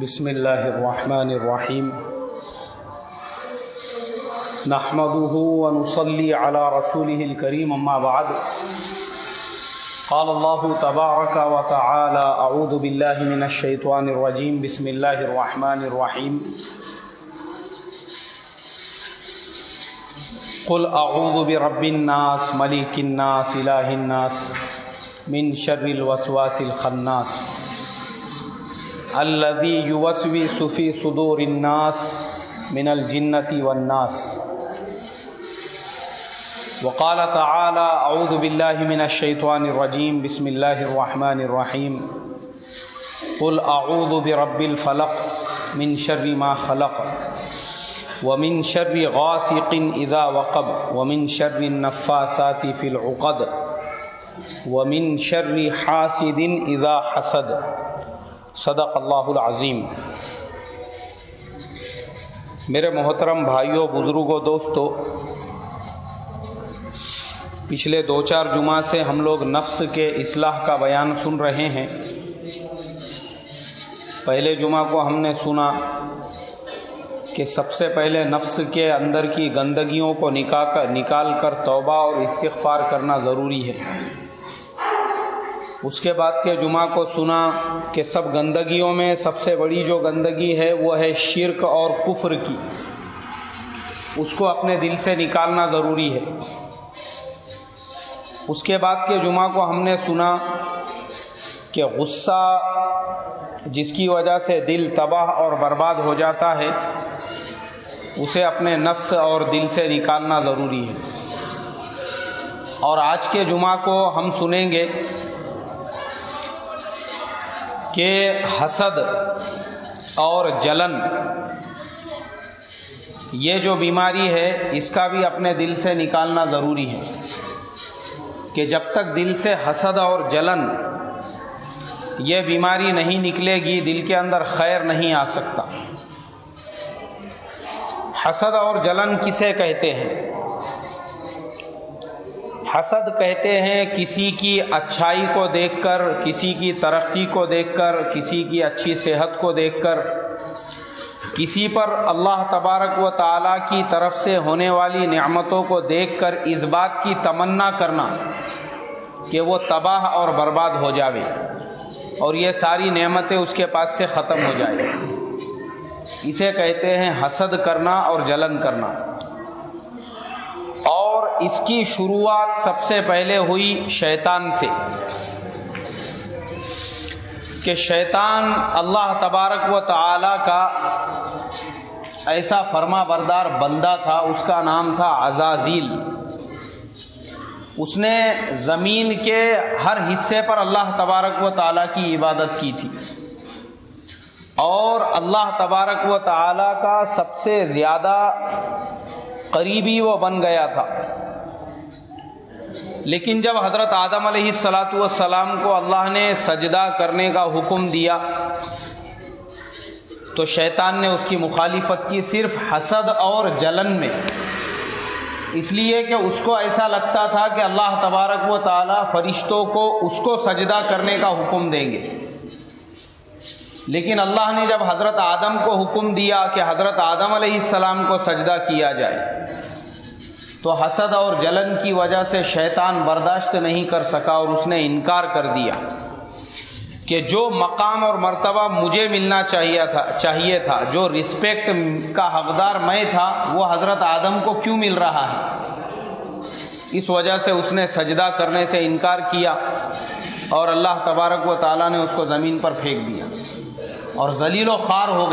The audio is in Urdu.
بسم اللہ الرحمن الرحیم نحمده ونصلي على رسوله الكريم اما بعد قال الله تبارك وتعالى اعوذ بالله من الشيطان الرجيم بسم الله الرحمن الرحيم قل اعوذ برب الناس ملك الناس اله الناس من شر الوسواس الخناس الذي يوسوس في صدور الناس من الجنة والناس وقال تعالى اعوذ بالله من الشيطان الرجيم بسم الله الرحمن الرحيم قل اعوذ برب الفلق من شر ما خلق ومن شر غاسق اذا وقب ومن شر النفاثات في العقد ومن شر حاسد اذا حسد صدق اللہ العظیم۔ میرے محترم بھائیوں، بزرگوں، دوستوں، پچھلے 2-4 جمعہ سے ہم لوگ نفس کے اصلاح کا بیان سن رہے ہیں۔ پہلے جمعہ کو ہم نے سنا کہ سب سے پہلے نفس کے اندر کی گندگیوں کو نکال کر توبہ اور استغفار کرنا ضروری ہے۔ اس کے بعد کے جمعہ کو سنا کہ سب گندگیوں میں سب سے بڑی جو گندگی ہے وہ ہے شرک اور کفر کی، اس کو اپنے دل سے نکالنا ضروری ہے۔ اس کے بعد کے جمعہ کو ہم نے سنا کہ غصہ جس کی وجہ سے دل تباہ اور برباد ہو جاتا ہے، اسے اپنے نفس اور دل سے نکالنا ضروری ہے۔ اور آج کے جمعہ کو ہم سنیں گے کہ حسد اور جلن، یہ جو بیماری ہے اس کا بھی اپنے دل سے نکالنا ضروری ہے، کہ جب تک دل سے حسد اور جلن یہ بیماری نہیں نکلے گی، دل کے اندر خیر نہیں آ سکتا۔ حسد اور جلن کسے کہتے ہیں؟ حسد کہتے ہیں کسی کی اچھائی کو دیکھ کر، کسی کی ترقی کو دیکھ کر، کسی کی اچھی صحت کو دیکھ کر، کسی پر اللہ تبارک و تعالیٰ کی طرف سے ہونے والی نعمتوں کو دیکھ کر اس بات کی تمنا کرنا کہ وہ تباہ اور برباد ہو جاوے اور یہ ساری نعمتیں اس کے پاس سے ختم ہو جائے۔ اسے کہتے ہیں حسد کرنا اور جلن کرنا۔ اور اس کی شروعات سب سے پہلے ہوئی شیطان سے، کہ شیطان اللہ تبارک و تعالیٰ کا ایسا فرما بردار بندہ تھا، اس کا نام تھا عزازیل۔ اس نے زمین کے ہر حصے پر اللہ تبارک و تعالیٰ کی عبادت کی تھی، اور اللہ تبارک و تعالیٰ کا سب سے زیادہ قریبی وہ بن گیا تھا۔ لیکن جب حضرت آدم علیہ السلام کو اللہ نے سجدہ کرنے کا حکم دیا تو شیطان نے اس کی مخالفت کی، صرف حسد اور جلن میں، اس لیے کہ اس کو ایسا لگتا تھا کہ اللہ تبارک و تعالی فرشتوں کو اس کو سجدہ کرنے کا حکم دیں گے۔ لیکن اللہ نے جب حضرت آدم کو حکم دیا کہ حضرت آدم علیہ السلام کو سجدہ کیا جائے، تو حسد اور جلن کی وجہ سے شیطان برداشت نہیں کر سکا اور اس نے انکار کر دیا کہ جو مقام اور مرتبہ مجھے ملنا چاہیے تھا، جو رسپیکٹ کا حقدار میں تھا، وہ حضرت آدم کو کیوں مل رہا ہے؟ اس وجہ سے اس نے سجدہ کرنے سے انکار کیا اور اللہ تبارک و تعالیٰ نے اس کو زمین پر پھینک دیا اور ذلیل و خوار ہو گیا۔